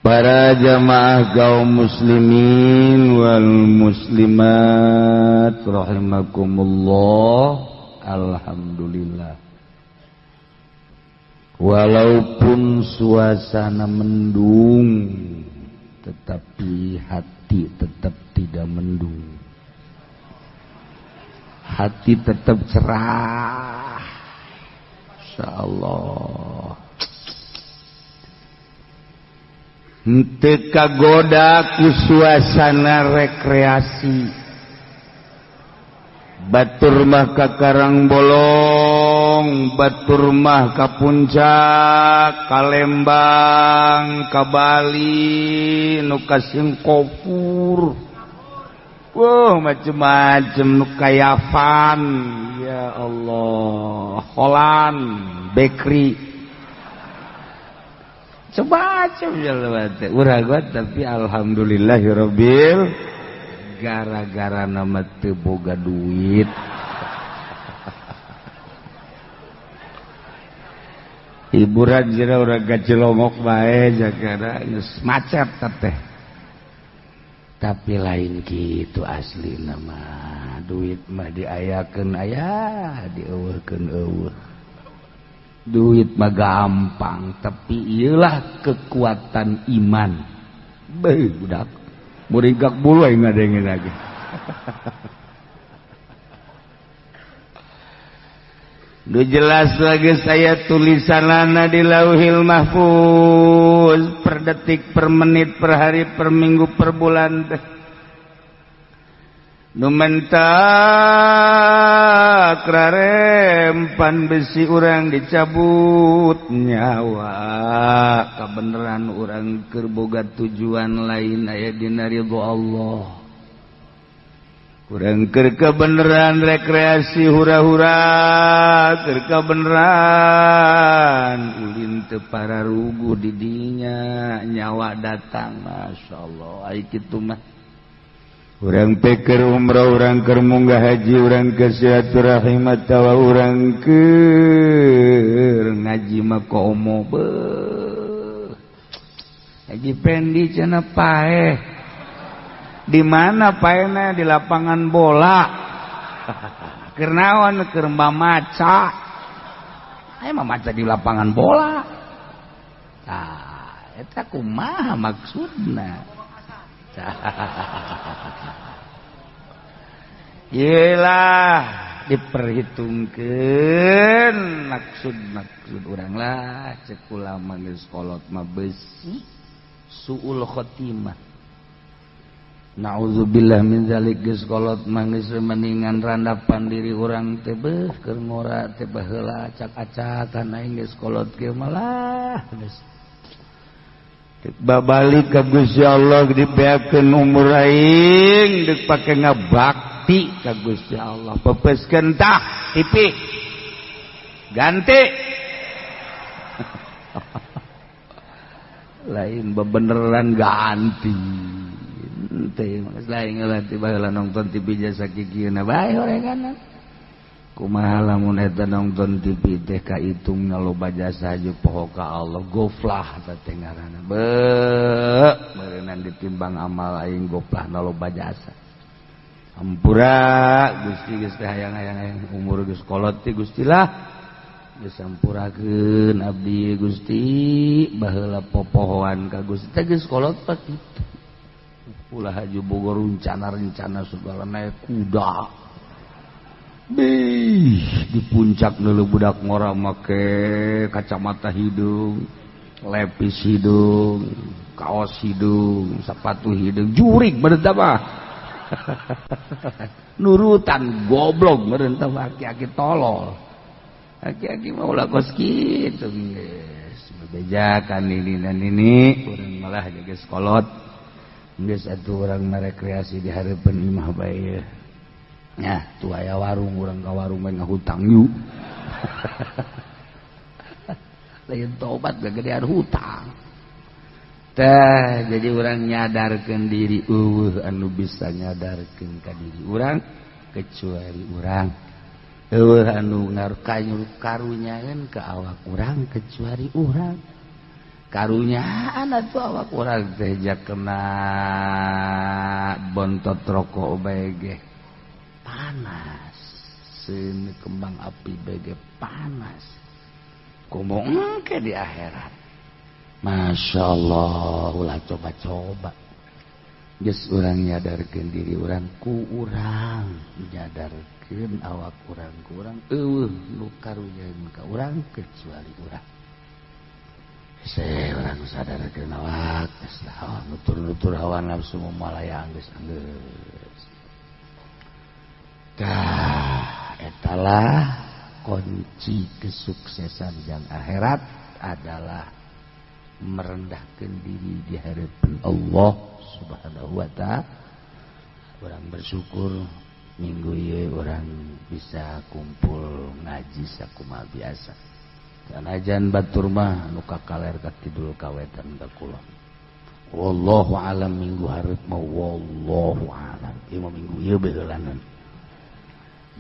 Para jamaah kaum muslimin wal muslimat rahimakumullah. Alhamdulillah, walaupun suasana mendung tetapi hati tetap tidak mendung. Hati tetap cerah, insyaallah. Henteu kagoda ku suasana rekreasi. Batur mah ka Karangbolong, batur mah ka Puncak, ka Lembang, ka Bali, nu ka Singapura. Wah, macem-macem nu ka Yavan, ya Allah, Holland, Bakery. Coba urang tapi alhamdulillahirabbil gara-gara nama teu boga duit. Hiburan jera urang gacelongok bae jagana geus macet teh. Tapi lain kitu aslina mah, duit mah diayakeun aya, dieuweuhkeun eueuh. Duit mah gampang, tapi iyalah kekuatan iman. Beuh budak, muringkak bulu aing ngadengin lagi. Nu jelas lagi saya tulisanana di Lauhil Mahfuz, per detik, per menit, per hari, per minggu, per bulan teh. Nu mentak rarempan besi urang dicabut nyawa. Kabeneran urang keur boga tujuan lain aya dina ridho Allah. Urang keur kabeneran rekreasi hura-hura, keur kabeneran ulin teu pararuguh di dinya, nyawa datang masyaallah. Ai kitu mah urang peker umrah, urang keur munggah haji, urang keur silaturahim atawa urang keur ngaji mah komo beuh. Haji Pendi cenah paeh. Di mana paehna? Di lapangan bola. Keur naon? Keur mamaca. Aya mamaca di lapangan bola. Tah, eta kumaha maksudna? Yelah diperhitungkeun maksud urang lah, cek ulama geus kolot mah besi suul khotimah. Nauzubillah min zalik, geus kolot mah geus mendingan randapan diri urang teh beuh keur ngora teh baheula acak-acakan aing geus kolot kieu malah geus babalik ka Gusti Allah dibeakeun umur aing deuk pake ngabakti ka Gusti Allah. Pepeskeun tah TV ganti. Lain bebeneran ganti. Teh lain ngelanti baheula nonton TV jasa kikieuna bae horengan. Kumaha lamun eta nonton TV teh kaitung loba jasa haji poho ka Allah, goflah teh ngaranna. Meureunnan ditimbang amal aing goflah loba jasa. Hampura Gusti geus teh hayang-hayang umur geus kolot teh Gusti lah. Geus sampurakeun abdi Gusti baheula popohoan ka Gusti teh geus kolot pa kitu. Ulah haji boga rencana segala naik kuda. Bih, di puncak dulu budak ngora make kacamata hidung, lepis hidung, kaos hidung, sepatu hidung, jurig bener mah. Nurutan goblok bener mah, aki-aki tolol. Aki-aki mah ulah kos kitu geus. Bebejakan ini dan ini, urang malah geus kolot. Geus atuh urang merekreasi di hareupeun imah bae. Ya, tuh aya warung, urang ka warung mah ngahutang yu. Lain tobat gedean hutang. Tah, jadi urang nyadarkeun diri eueuh anu bisa nyadarkeun ka diri urang kecuali urang. Eueuh anu karunyaeun ka awak urang kecuali urang. karunyaan atuh awak urang teh jak kena bontot rokok bae ge panas seun kembang api bae ge panas kumaha engke di akhirat masyaallah ulah coba-coba geus urang nyadarkeun diri urang ku urang nyadarkeun awak urang ku urang eueuh nu karunyaeun ka urang kecuali urang orang sadar kena awak nutur-nutur hawa nafsu memalaya anggeus etalah kunci kesuksesan yang akhirat adalah merendahkan diri di hadapan Allah Subhanahu wa ta'ala. Orang bersyukur minggu ieu orang bisa kumpul ngaji sakumaha biasa. Sanajan batur mah nu kakaler ka tidul kawetan ka kulon. Wallahu alam minggu hareup mah wallahu alam. Ieu mah minggu ieu beulanan.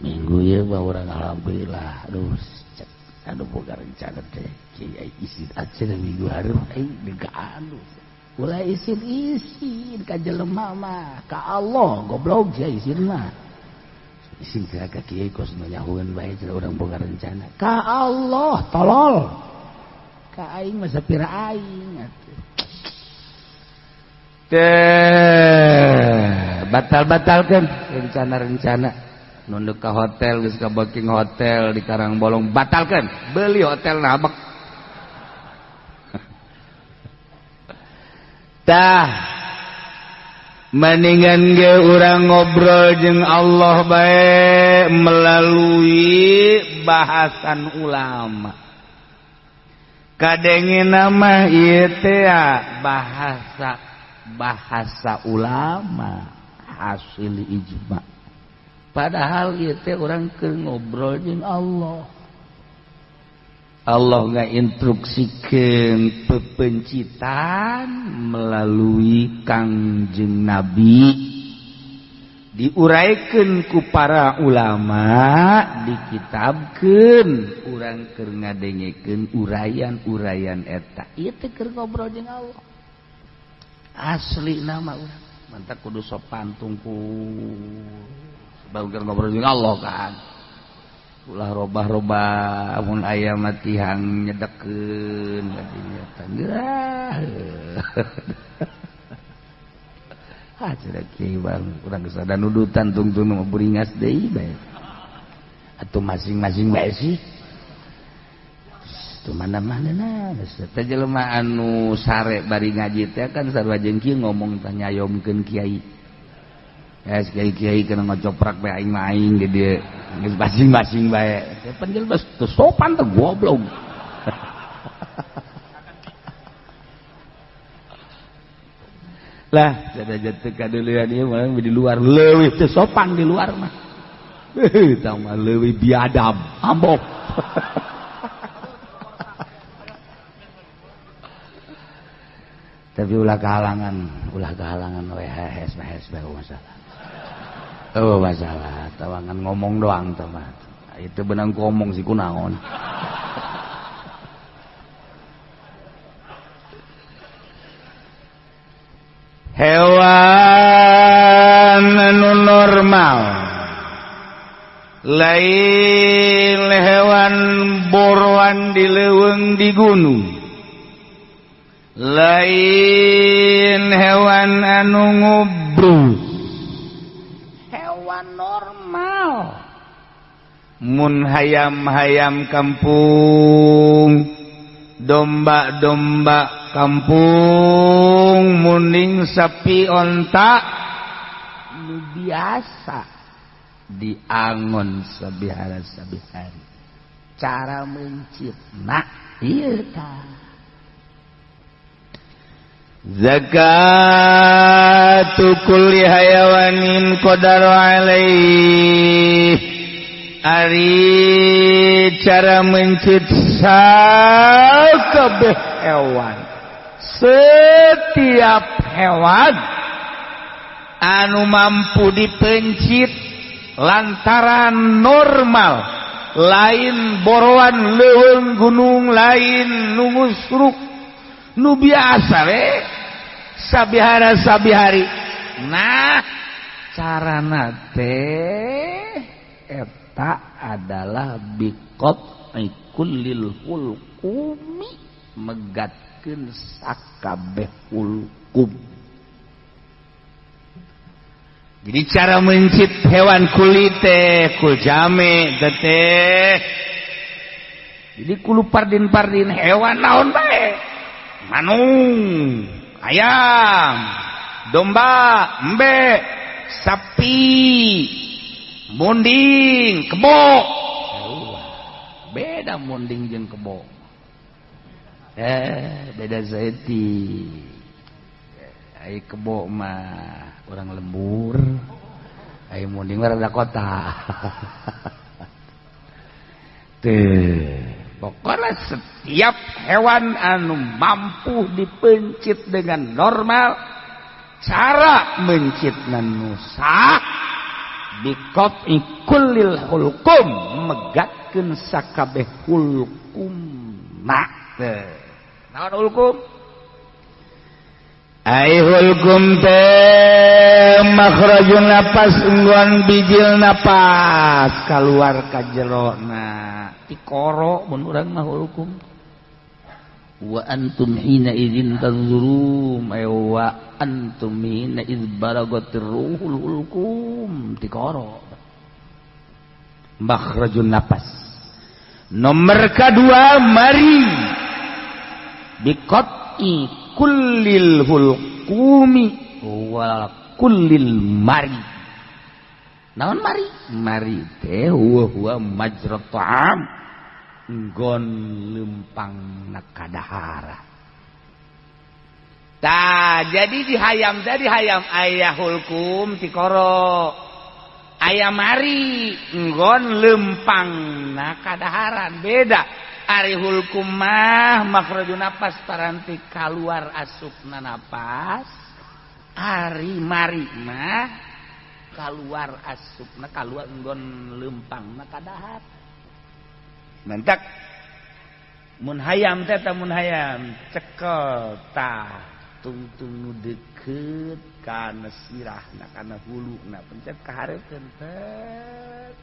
Minggu ieu mah urang alhamdulillah aduh boga rencana teh kiai isin aja minggu hareup digaanu. Ulah isin ka jelema mah ka Allah goblok sia isin mah. Isin ka kiai kos nyahueun bae cenah urang boga rencana ka Allah tolol ka aing mah sapira aing atuh teh batal-batalkeun rencana-rencana nu neuk ka hotel geus ka booking hotel di Karangbolong batalkeun beuli hotel nabek tah mendingan ge urang ngobrol jeung Allah bae melalui bahasan ulama. Kadengena mah ieu teh bahasa ulama hasil ijma. Padahal ieu teh urang keur ngobrol jeung Allah. Allah ngainstruksikeun pepencitan melalui Kangjeng Nabi diuraykeun ku para ulama dikitabkeun urang keur ngadengekeun urayan-urayan eta ieu teh keur ngobrol jeung Allah asli nama urang mantap kudu sopan tungkul baru keur ngobrol jeung Allah kan ulah robah-robah mun aya mah tihang nyedekeun kadinya tanggeurah cenah kieu bang urang geus ada nudutan tungtung mah buringas deui bae atuh masing-masing bae sih tu mana-manana teh jelema anu sare bari ngaji teh kan sarua jeung kieu ngomong teh nyayomkeun kiai kiai kena ngocoprak bae aing mah aing ge dieu geus masing-masing bae panjel bas teu sopan teh goblok lah sada teu kadeulean ieu mah di luar leuwih teu sopan di luar mah tah mah leuwih biadab ambok tapi ulah kehalangan we hes bae masalah. Oh masalah, tawangan ngomong doang teman. Itu benang ngomong sih kunaon. Hewan anu normal, lain hewan boruan di leuweung di gunung, lain hewan anu ngubrus. Normal mun hayam-hayam kampung domba-domba kampung muning sapi onta nu biasa diangon sabihara-sabihari cara mencitna ieu tah zakatu kulli hayawanin qadaru alaih ari cara mencit sakabeh hewan setiap hewan anu mampu dipencit lantaran normal lain boroan leuweung gunung lain nu ngusruk nu biasa we sabihara sabihari. Nah carana teh eta adalah biqot kullil hulqumi megatkeun sakabeh hulqum. Jadi cara mencit hewan kulit teh kul jame teh. Jadi kulu pardin-pardin hewan naon bae. Manung, ayam, domba, embe, sapi, munding, kebo. Beda munding jeung kebo. Beda zaiti. Ai kebo mah orang lembur. Ai munding mah rada kota. Teh, pokoknya setiap hewan anu mampu dipencit dengan normal, cara mencitna nu sah biqat'i kullil hulqum megatkeun sakabeh hulqumna. Naon hulqum? Ai hulqum teh makhrajun napas enggon bijil napas kaluar ka jerona tikoro mun urang mah hulqum. Wa antum hina idzin tanzurum ay wa antum hina idz balagatir ruhul hulqum tikoro makhrajun napas. Nomor kedua mari biqat'i kullil hulqumi wa kullil mari. Naon mari? Mari teh huwa majrat ta'am nggon lempangna kadahara. Tah jadi di hayam aya hulqum tikoro. Aya mari nggon lempangna kadaharan beda. Ari hulqum mah makhrajun napas paranti kaluar asupna napas. Ari mari mah kaluar asupna kaluar nggon lempangna kadahar. Mantak mun hayam teh mun hayam cekel tah tungtung nu deukeut kana sirahna kana huluna pencet kahareupeun teh.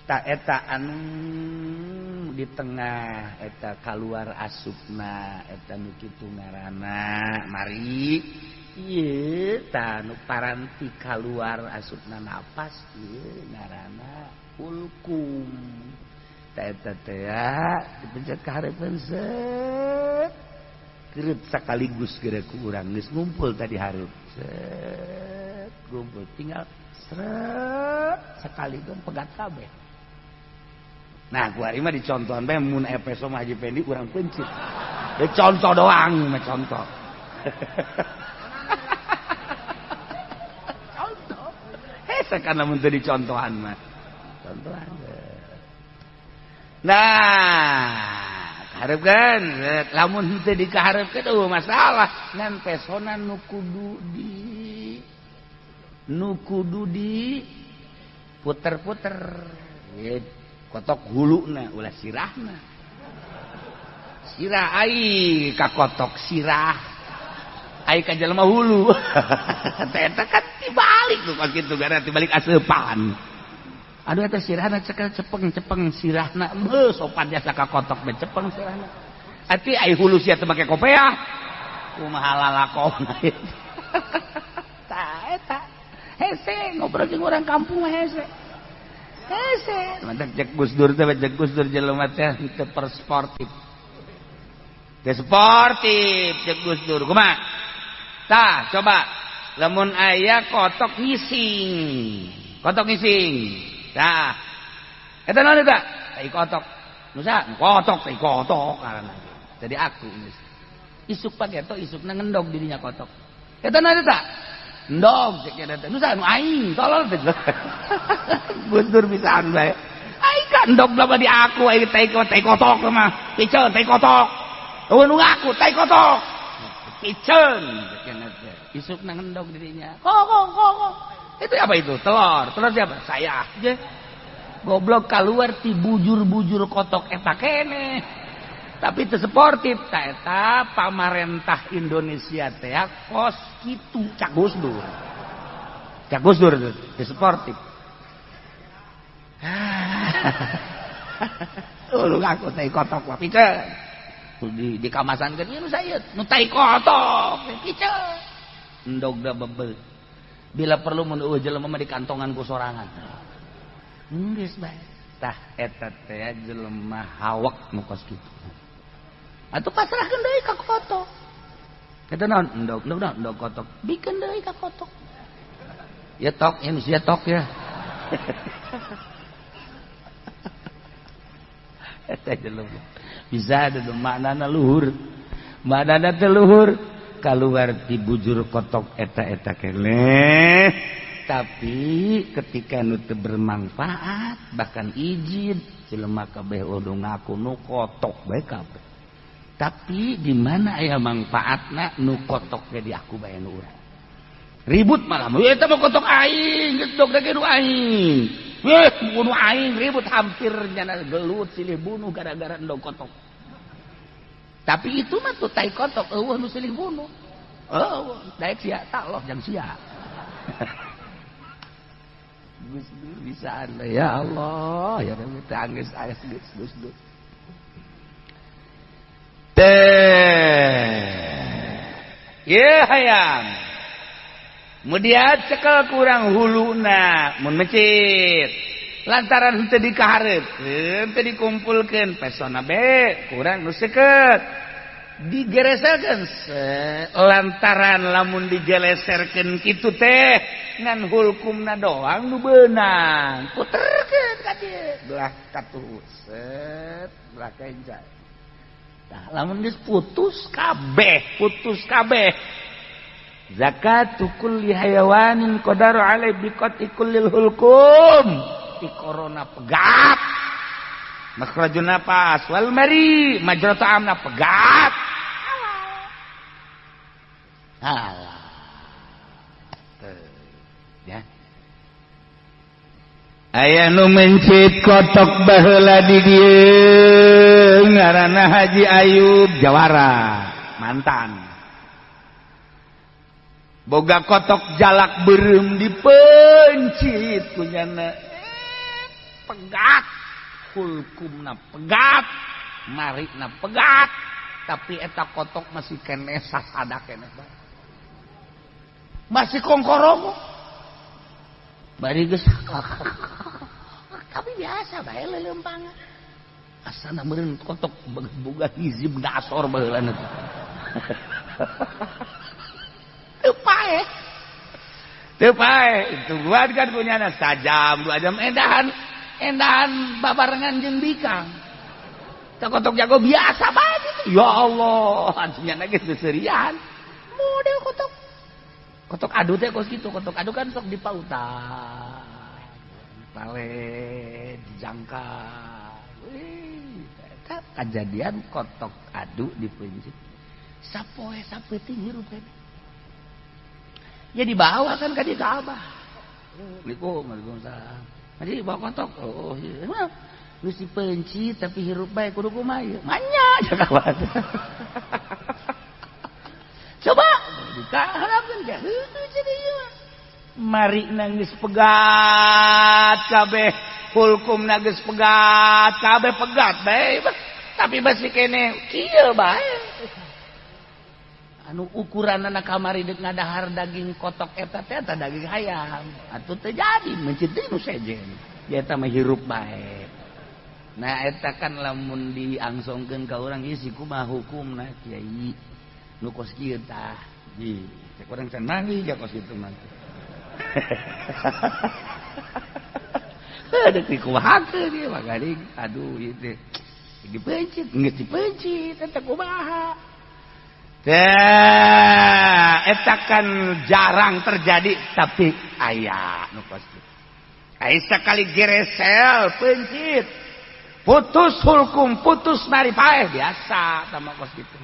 Ta eta anu di tengah eta kaluar asupna eta nu kitu ngaranna mari. Ieu ta nu paranti kaluar asupna napas ieu ngaranna hulqum. Ta eta teh dipencet ka hareupeun set. Keureut sakaligus geura ku urang geus ngumpul tadi hareup. Set ngumpul tinggal sret sakaligus pegat kabeh. Nah, gua mah dicontohan bae mun epeso mah Haji Pendi urang pencit. Ya contoh doang mah contoh. Contoh. Hese kana mun teu dicontohan mah. Contohan. Nah, kaharepkeun lamun henteu dikaharepkeun masalah ngan pesona nu kudu di puter-puter. Kotok huluna ulah sirahna. Sirah ai ka kotok sirah. Ai ka jelema hulu. Eta kan tibalik tuh pas kitu gara tibalik aseupan. Aduh eta sirahna cekel cepeng sirahna sopan jasa ka kotok be cepeng sirahna. Ati ai hulu sia teu make kopiah. Kumaha lalakona. Tah eta hese ngobrol jeung urang kampung mah hese. Hese, mantak cek Gus Dur teh cek Gus Dur jelema teh teu persportif. Teu sportif cek Gus Dur. Kumaha? Tah, coba lamun aya kotok ngising. Kotok ngising. Tah. Eta naon eta? Tai kotok. Nusa? Kotok, tai kotok karana. Jadi aku geus. Isuk pageto isukna ngendog dirinya kotok. Eta naon eta? Ndog cek eta teh. Nusa anu aing tolol teh. Guntur pisan bae. Aing ka ndog bla di aku aing tai kotok mah. Piceun tai kotok. Eueun nu ngaku tai kotok. Piceun cek eta teh. Isukna ngendog dirinya. Kok. Itu apa itu? Telur. Telur siapa? Saya. Je. Goblok keluar ti bujur-bujur kotok eta keneh. tapi teu sportif ta eta pamarentah Indonesia teh kos kitu Cak Gusdur teu sportif. Lu ngaku tai kotok wae pikeun di kamasankeun ieu nu saeut nu tai kotok pikeun endog da bebeu bila perlu mun eueuh jelema mah di kantongan ku sorangan geus bae tah eta teh jelema hawak nu kos kitu atuh pasrahkeun deui ka kotok eta naon endog kotok bikeun deui ka kotok ya tok ya sia tok ya eta jelema bisa ada maknana luhur maknana teh luhur kaluar ti bujur kotok eta keneh tapi ketika nu teu bermanfaat bahkan izin jelema kabeh udah ngaku nu kotok bae kabeh tapi di mana aya manfaatna nu kotok ge di aku bae nu urang ribut malah eta mah kotok aing geus dog dage nu aing bunuh aing ribut hampir nyana gelut silih bunuh gara-gara endog kotok. Tapi itu mah tuh tai kotok eueuh nu silih bunuh. Daek sia tak loh jang sia. Gusdur bisa ya Allah ya Rabbi tangis aya Gusdur. Ye hayang. Kemudian cekel kurang huluna mun masjid lantaran henteu dikahareupeun teu dikumpulkeun pesona be kurang nu seukeut digereserkeun lantaran lamun digeleserkeun kitu teh ngan hulkumna doang nu beunang puterkeun ka dieu belah katuh set belah kenjai tah lamun geus putus kabeh zakatu kulli hayawanin qadaru alai biqati kullil hulkum ti corona pegat makhrajun nafas wal mari majratu amna pegat alah ya aya nu mencit kotok baheula di dieu ngaranna Haji Ayub Jawara mantan boga kotok jalak beureum dipencit kunyana pegat hulkumna pegat marina pegat tapi eta kotok masih keneh sasada keneh masih kongkorong bari geus tapi biasa bae leuleumpangan asana meureun kotok boga hizib dasor baheulana tepae itu buat kan kunyana sajam 2 jam endahan babarengan jeung bikang kotok jago biasa bae gitu ya Allah anjingna ge seserian model kotok adu teh kos kitu kotok adu kan sok dipautan pale dijangka eta kejadian kotok adu dipencit sapoe sapeuting hirup teh ya dibawa kan ka di Ka'bah. Waalaikumsalam. Jadi bawa kotok. Oh, iya. Geus dipencit tapi hirup bae kudu kumaha ieu? Manya aja kawan. Coba dikaharapkeun ka heueuh jadi ieu. Mari nangis pegat kabeh, hulkumna geus pegat kabeh pegat bae. Tapi masih kene kieu bae. Anu ukuranna kamari deuk ngadahar daging kotok eta teh eta daging hayam atuh teu jadi mencit deui nu sejen dia eta mah hirup bae nah eta kan lamun diangsongkeun ka urang ieu si kumaha hukumna kiai nu kos kieu tah di cek urang can mangi ja kos kitu mah deuk dikumahakeun ieu mah gading aduh ieu teh dipencit geus dipencit eta kumaha eta kan jarang terjadi tapi aya nu pasti aya sakali geresel pencit putus hulkum putus mari paeh biasa sama kos kitu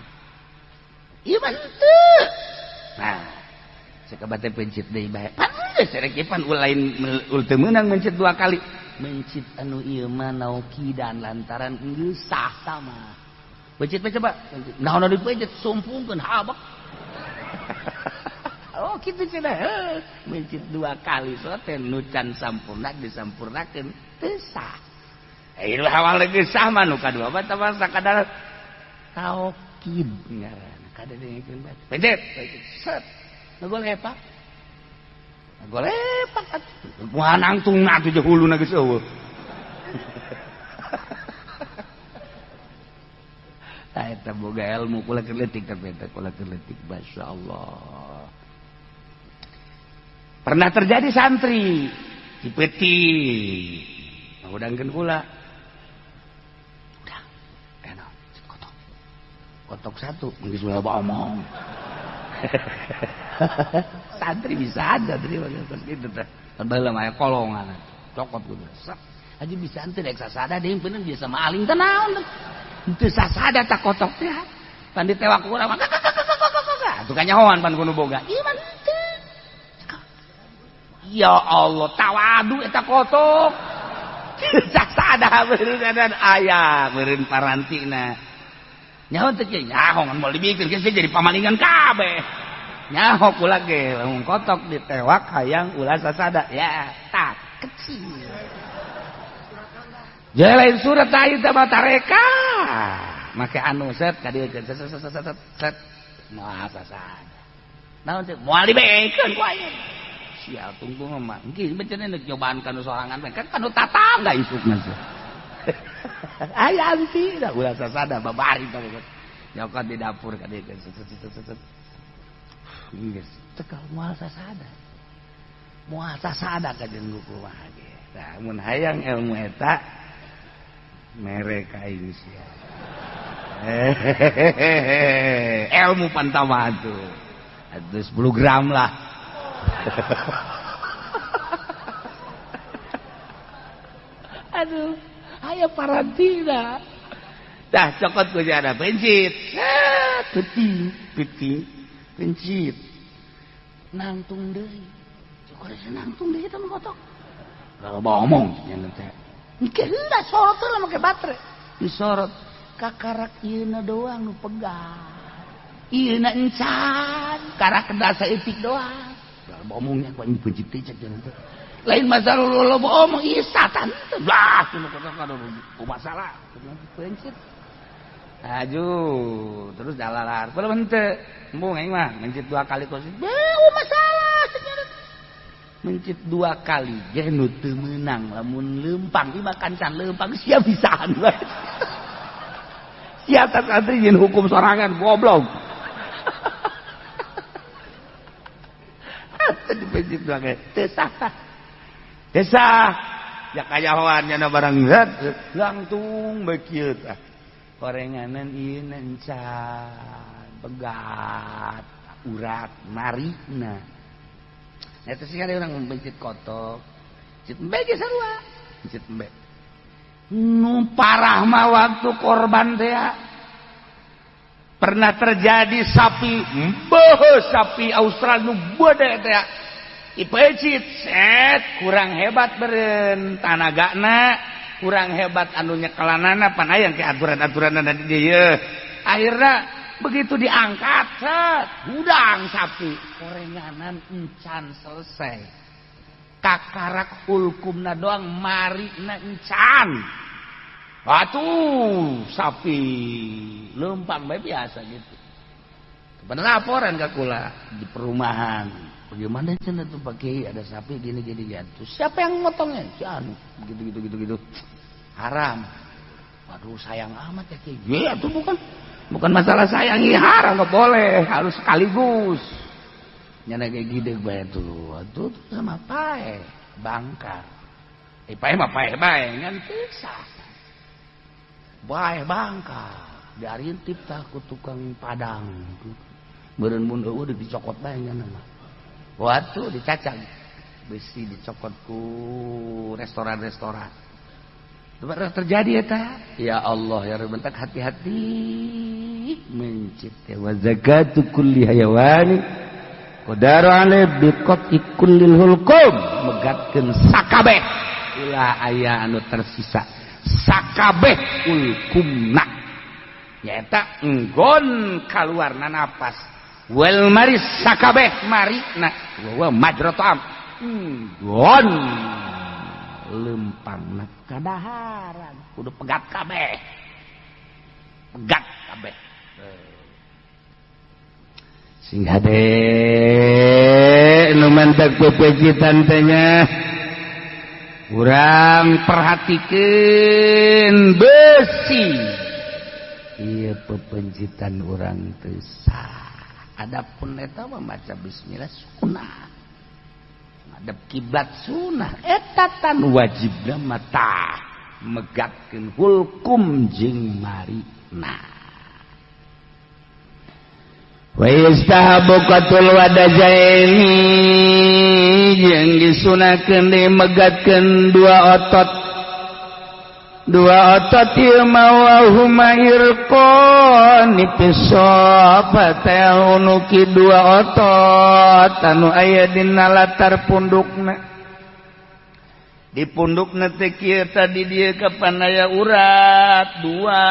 ieu mah teu nah sakabate pencit deui bae pan geus rek pan ulain teu meunang mencit 2 kali mencit anu ieu mah naukidan lantaran geus sah sama Becit coba. Naon dipecet sumpungkeun habak. Oh kitu cenah. Becit 2 kali sote nu can sampurna disampurnakeun teu sah. Ieu awal geus sah mah nu kadua mah tah sakadar taukid ngaranna. Kada dengekeun bae. Becit. Set. Nagolepak. Nagolepak. Moal nangtungna tuh huluna geus eueuh. Eta boga ilmu kula keletik tapi eta kula keletik masyaallah. Pernah terjadi santri dipetik. Ngudangkeun kula. Udah, kena kotok. Kotok 1 geus bae omong. Santri bisa ada tadi begitu teh. Baheula mah kolongan. Cokot kudu. Aja bisa ante dek sasada deung bener biasa maling teh naon. Teu sasada tak kotok teh. Pan ditewak urang mah. Atuh kanyahoan pan kudu boga. Ieu mah teu. Ya Allah, tawadu eta kotok. Sasada beureun dan aya beureun parantina. Nyaho teh nya nyaho ngan moal dibikeun geus jadi pamalingan kabeh. Nyaho kula ge lamun kotok ditewak hayang ulah sasada. Ya, tak kecil. Jalain surat ayu teh tareka. Make anu set ka dieu set. Moal sasada. Naon teh moal dibekeun ku aya. Sia tungtung mah. Engke becenah neuk nyobaan kana sorangan kan kanu tatangga isukna teh. Aya anti da ulah sasada babari teh. Nyokot di dapur ka dieu set. Geus tekal moal sasada. Moal sasada ka jeung kumaha ge. Tah mun hayang ilmu eta merek aing sia. Ilmu pantama tuh. Atuh 10 gram lah. Aduh, aya parantina. Dah cokot ku jana pencit. Piti. Pencit. Nangtung deui. Cokot nangtung deui teh kotok. Kalau ngomong nya teh. Engke hendak sorot lah make baterai. Disorot kakarak ieuna doang nu pegang. Ieuna encan, karak kedasa etik doang. Ngomongnya ku anjing pencit teh cek teh. Lain masalah lo omong ieu satan teh. Lah cenah kada masalah. Pencit. Aju, terus dalalar. Kalau henteu, embung aing mah mencit 2 kali kos. Masalah cenah. Mencit 2 kali ge nu teu meunang lamun leumpang ieu makan can leumpang sia bisaan bae. Sia ta santri jeung hukum sorangan goblok. Tadi pencit 2 kali teu sah. Teu sah. Ya kayahoan nya barang zat langtung bae kieu tah. Korenganan ieu encan pegat urat marina. Eta sih ada orang mencit kotok. Cit embe ge sarua. Cit embe. Nu parah mah waktu korban teh pernah terjadi sapi Australia nu beude teh. Ipecit set kurang hebat beureun tanagana, kurang hebat anu nyekelanana pan aya ke aturan-aturanna di dieu. Akhirna begitu diangkat set hudang sapi korenganan encan selesai kakarak hulkumna doang marina encan atuh sapi lempang bae biasa gitu. Kepada laporan ke kula di perumahan bagaimana cenah tuh Pak Kiai ada sapi gini gitu. Siapa yang motongnya? Si anu gitu haram. Waduh sayang amat ya Kiai. Ya itu bukan masalah sayangi haram, nggak boleh, harus sekaligus. Nyana kayak gede bae tuh, tuh sama pae bangkar. Pae mah pae bae ngan pisah. Bae bangkar, diarintip tah ku tukang padang. Beureun mun eueuh dicokot bae nyana mah. Waktu dicacang besi dicokot ku restoran-restoran. Pernah terjadi eta? Ya Allah ya Rabb bentak hati-hati mencit wa zakatu kulli hayawani qadaru alai biqati kullil hulqum megatkeun sakabeh ulah aya anu tersisa sakabeh hulkumna nyaeta enggon kaluarna napas wal maris sakabeh marina wa majratam enggon lempangna kadaharan kudu pegat kabeh sehingga nu mantak pepecitan teh nya urang perhatikeun besi ieu pepencitan urang teu sah adapun eta mah maca bismillah sunah ngadep kiblat sunah eta tan wajibna mata megatkeun hulkum jeung marina wa yastahabu qatul wadajaini jeung disunahkeun megatkeun dua otot ieu mawahuma irqan nipisop teh unuki dua otot anu aya dina latar pundukna di pundukna teh kieu tadi dieu kapanaya urat dua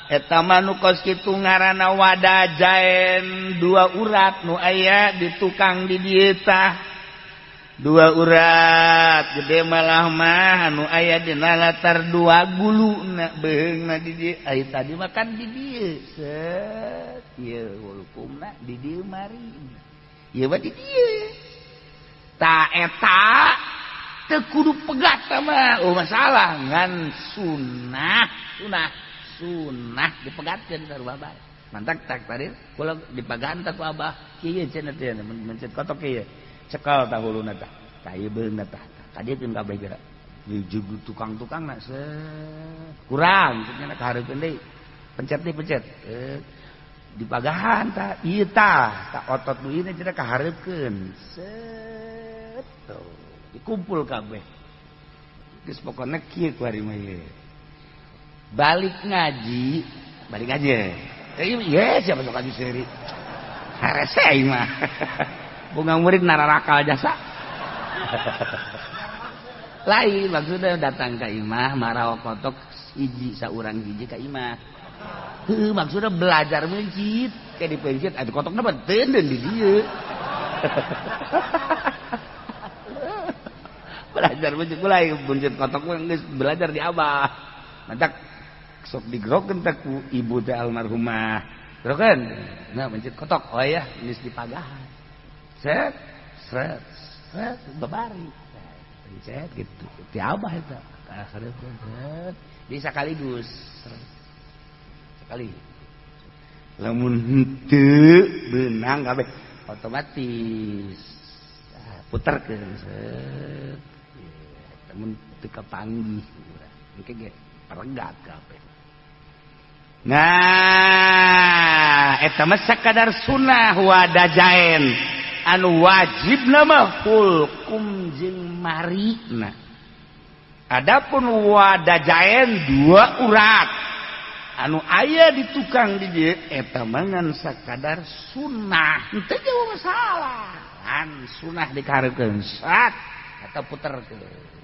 eta manu kos kitu ngaranna wadajaen dua urat nu aya di tukang di dieu tah dua urat gede malah mah anu aya dina latar dua guluna beheungna di dieu ai tadi makan di dieu set ieu hulkumna di dieu mari ieu mah di dieu ta eta teu kudu pegat mah masalah ngan sunah dipegatkeun ka abah mantak tak tadi kula dipaganta ku abah kieu cenah teh mencet kotok kieu cekal tah huluna tah ka ieu beungna tah kadieun kabeh geura jeung tukang-tukangna kurang cenah kahareupeun deui pencet dipagahan tah ieu tah otot nu ieu cenah kahareupeun set dikumpul kabeh geus pokona kieu ku ari mah ieu balik ngaji iya siapa sok ngaji seri harese aing mah bunga murid nararakal jasa lain maksudnya datang ka imah marawa kotok hiji saurang hiji ka imah maksudnya belajar mencit kayak di pencit ada kotokna penting dan di dieu belajar mencit mulai mencit kotok geus belajar di abah mantak sok digrokeun teh ku ibu teh almarhumah grokeun nah mencit kotok oh ya geus dipagahan set babari pencet gitu ti abah eta kahareupeun di sekaligus sekali lamun henteu beunang kabeh otomatis puterkeun set lamun teu kapanggih engke ge peregat kabeh. Nah, eta mah sakadar sunah wadajaen anu wajibna mah hulkum jeung marina. Adapun wadajaen dua urat anu aya di tukang di dieu eta mah ngan sakadar sunah. Teu jauh masalah. Kan sunah dikahareukeun sat eta puterkeun.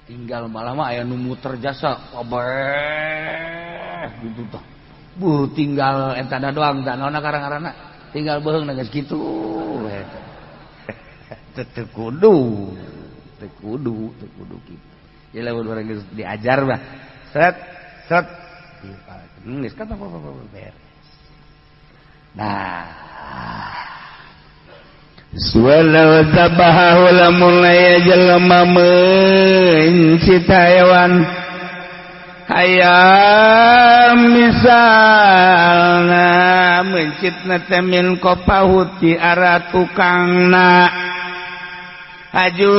Tinggal malah mah aya nu muter jasa kabeh gitu tah. Tinggal eta doang tah naonna karang-karangna tinggal beheungna geus kitu eta. Teu kudu kitu. Jadi lamun urang geus diajar mah set geus kan apa-apa beres. Nah Walau tabahahu lamun aya jelema mencit hayawan hayam misalna mencitna teh min qapahu ti arah tukangna haju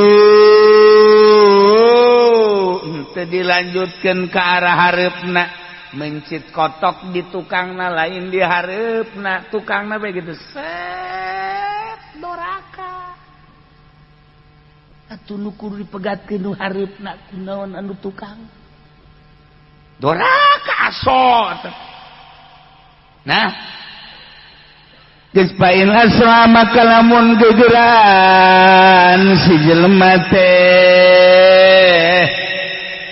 teu dilanjutkeun ka arah hareupna mencit kotok di tukangna lain di hareupna tukangna bae gitu doraka atuh nu kudu dipegatkeun nu hareupna kunaon anu tukang doraka aso nah geus pain asrama kalamun gegeran si jelema teh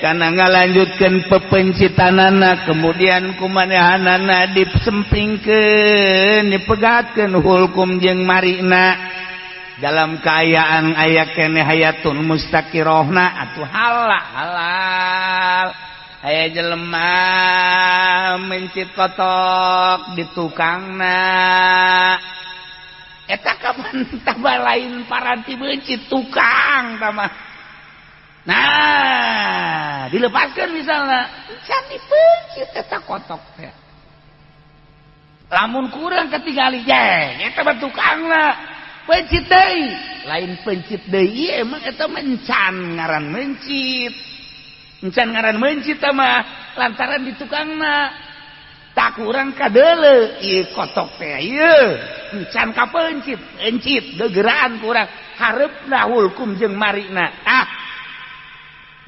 karena ngalanjutkeun pepencitanana kemudian kumanehanana disempingkeun dipegatkeun hulkum jeung marina dalam keayaan aya keneh hayatun mustaqirrohna atuh halal aya jelema mencit kotok di tukangna eta kapan tambah lain paranti mencit tukang tamah. Nah, dilepaskan misalnya, can dipencit eta kotok teh. Lamun kurang ketinggali jeng, eta mah tukangna pencit deui. Lain pencit deui emang eta mencan ngaran mencit. Encan ngaran mencit mah lantaran di tukangna. Tak kurang kadeuleu ieu kotok teh ieu. Encan ka pencit, pencit gegeraan kurang hareupna hulkum jeung marina.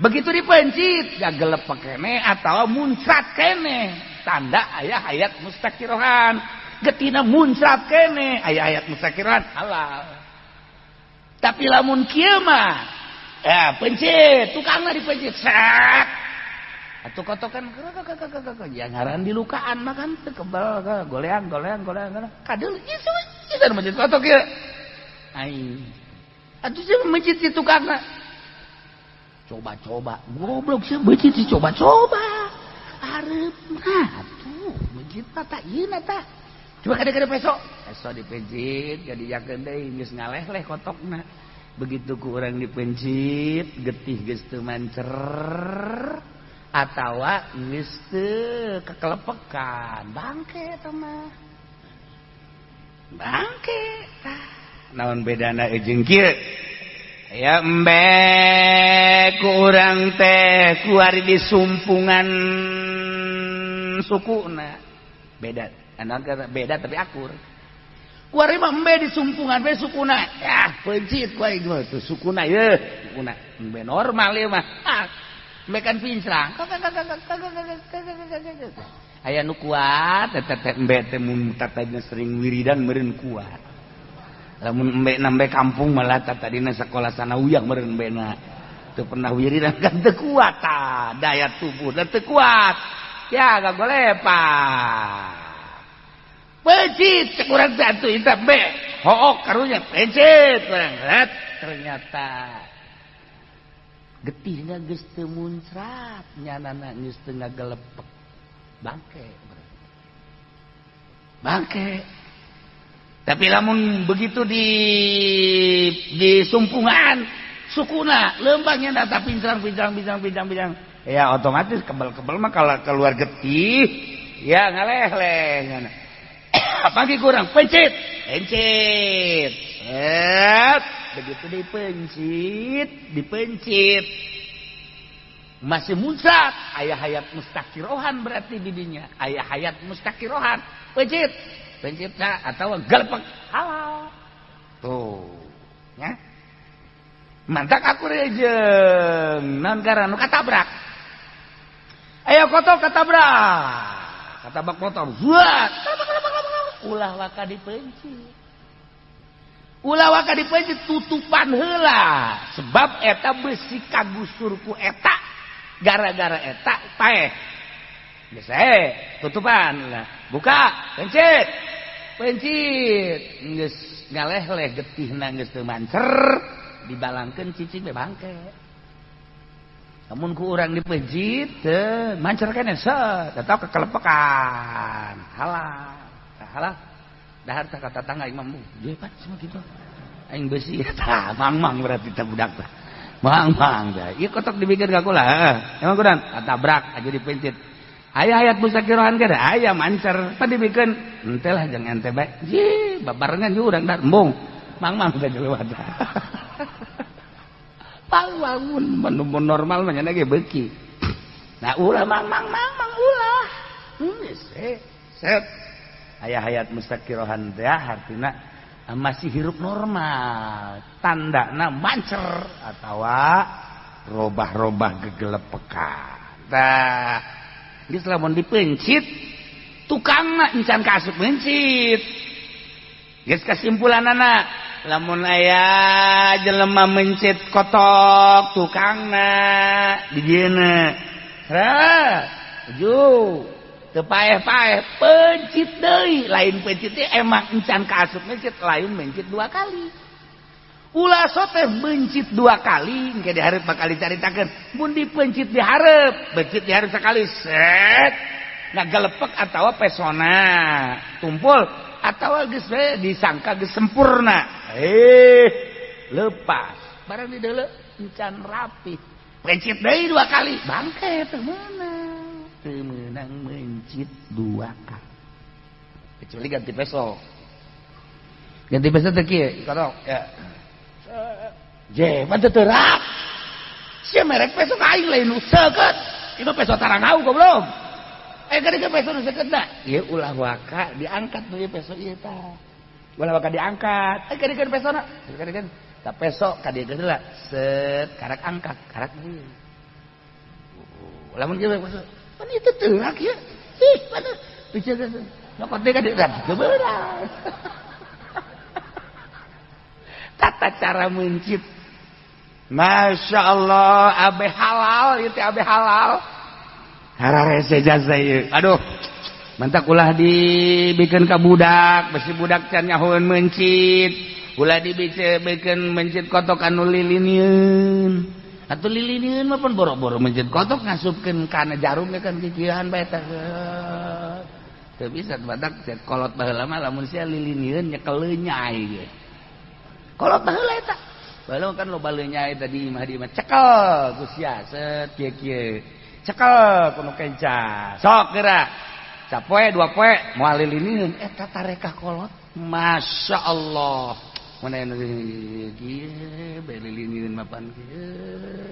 Begitu dipencit gagelep kene atau muncrat kene tanda aya hayat mustaqirohan getina muncrat kene aya hayat mustaqirohan halal. Tapi lamun kieu mah ya pencit tukangna dipencit sak atuh kotokan jangaran dilukaan mah kan teu kebal goleang kadeu ieu mencit kotok ieu ai atuh sih mencit si tukangna coba-coba goblok sih becit sih coba-coba arep nah tuh becit tata ieu tah coba kada-kada peso dipencit gadijakeun deui geus ngaleh-leh kotokna begitu ku urang dipencit getih geus teu mancer atawa geus teu kakelepekan bangke eta mah bangke tah naon bedana jeung kieu ya embe ku urang teh kuari di sumpungan sukuna beda beda tapi akur kuari mah embe di sumpungan be sukuna ya pencit kuari tuh sukuna ye sukuna embe normal ya mah embe kan pincrang aya nu kuat teh embe teh mun tatanya sering wiridan meureun kuat lamun embe nambe kampung malah tadina sekolah sanawiyah meureun embena teu pernah wiridan kan teu kuat daya tubuh teu kuat ya gagolepan pencit cek urang teh atuh eta be hook karunya pencit urang ternyata getihna geus teu muncrat nyanana geus teu ngagelepek bangke tapi lamun begitu di sumpungan sukuna lembangnya data pincang ya otomatis kebal mah kalau keluar getih ya ngaleh-leh apalagi kurang pencit begitu dipencit masih muncrat aya hayat mustaqirohan berarti didinya aya hayat mustaqirohan pencit atau galepek halal tuh ya mantak aku rejeng naon karana katabrak ayo kotok katabrak motor buat ulah waka dipencit tutupan heula sebab eta besi kagusurku eta gara-gara eta paeh biasa tutupan lah buka pencit geus ngaleh-leh getihna geus teu mancer dibalangkeun cicing be bangke lamun ku urang dipencit teu mancer keneh set eta kekelepekan halal dahar tah kata tangga imam dia pan semua gitu aing besi tah mang berarti teh budak tah mang tah ieu kotok dibikeun ka kula emang kudan tabrak aja dipencit aya hayat mustaqirohan kada aya mancer tadi bikin henteu lah jangan ente bae ji babarengan ju urang da embung mang teh jelema teh bangun mun normal mah nya ge beuki nah ulah mang ulah set aya hayat mustaqirohan teh artina masih hirup normal tandana mancer atawa robah-robah gegelepekan tah geus lamun dipencit tukangna encan kaasup mencit geus kesimpulanana lamun aya jelema mencit kotok tukangna di dieuna ju teu paeh-paeh pencit deui lain pencit teh emang encan kaasup mencit lain mencit 2 kali ulah teh mencit 2 kali engke dihareup bakal dicaritakeun mun dipencit dihareup bencit dihareup sekali set ngagelepek atawa pesona tumpul atawa geus disangka geus sempurna lepas barang di deuleu encan rapi pencit deui 2 kali bangke teu meunang mencit 2 kali kecuali ganti peso teh kieu kodok ya je manteu teu rap sia merek peso aing lain nu seukeut itu peso tarangau goblok gede peso nu seukeutna ieu ulah waka diangkat nu peso ieu tah ulah waka diangkat gede pesona gede tak peso ka dieu geus set karak angkat karak ieu lamun kieu peso pan itu teurak ya ih mana bicara nyokot deh ka dieu kebeurang tata cara mencit Masya Allah abe halal itu abe halal hararese jasa ieu aduh mantak ulah dibikin ka budak besi budak can nyahoeun mencit ulah dibikin mencit kotok anu lilinieun atuh lilinieun mah pun boro-boro mencit kotok ngasupkeun kana jarum kan kikieuhan bae tah teu bisa badak cek kolot baheula mah lamun sia lilinieun nyekel lenyai ge kolot baheula eta baheula kan loba lenyai tadi mah di mah cekel ku sia set kieu cekel kuno kenca sok geura sapoe 2 poe moal lilinieun eta tarekah kolot Masya Allah mana anu kieu bae lilinieun mapan kieu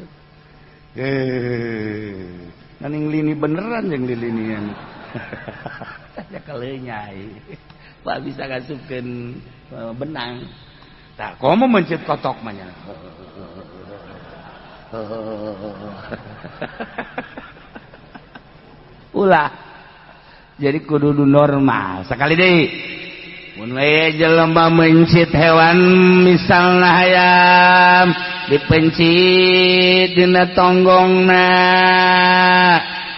naning lini beneran jeung lilinieun cekel lenyai pak bisa ngasupkeun benang tah komo mencit kotok mah nya ulah jadi kudu normal sekali deui mun we jelema mencit hewan misalna hayam dipencit dina tonggongna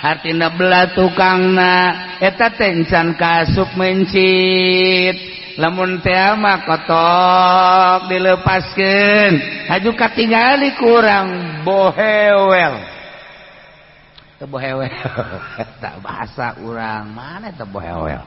hartina belah tukangna eta teh encan kasup mencit lamun teh mah kotok dilepaskeun haju katingali kurang bohewel teu bohewel eta bahasa urang mana teu bohewel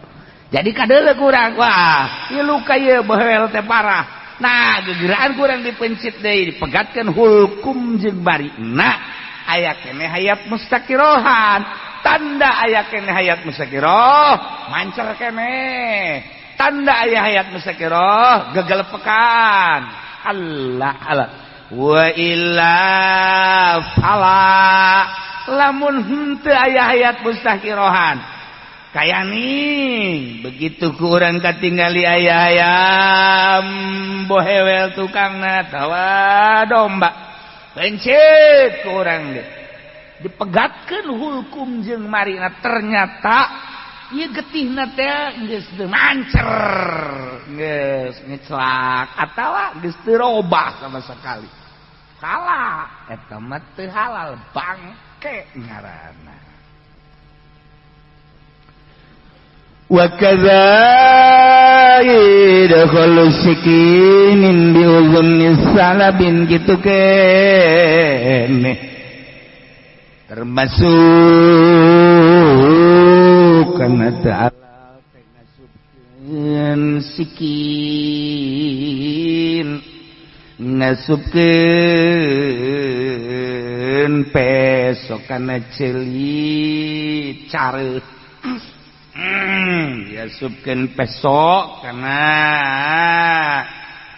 jadi kadeuleu kurang wah ieu luka ieu bohewel teh parah nah gegeraan kurang dipencit deui dipegatkeun hulkum jeung barina aya keneh hayat mustaqirohan tanda aya keneh hayat mustaqiroh mancer keneh tanda aya hayat mustaqiroh gegelepekan Allah wa illa fala lamun henteu aya hayat mustaqirohan kaya nih begitu ku urang katingali aya ayam bohewel tukangna tawa domba pencit ku urang deh dipegatkeun hulkum jeung marina ternyata ieu getihna teh geus teu mancer geus ngeclak atawa geus teu robah sama sekali salah eta mah teu halal bangke ngaranna wa kadza yadkhulu sikinin bi uzunnis salabin kitu keneh termasuk kana ta'ala ngasupkeun sikin ngasupkeun peso kana ceuli careuh ngasupkeun peso kana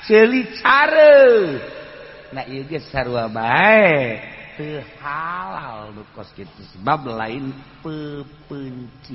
ceuli careuh nah ieu ge sarua bae teu halal nu kos kitu sebab lain pepencit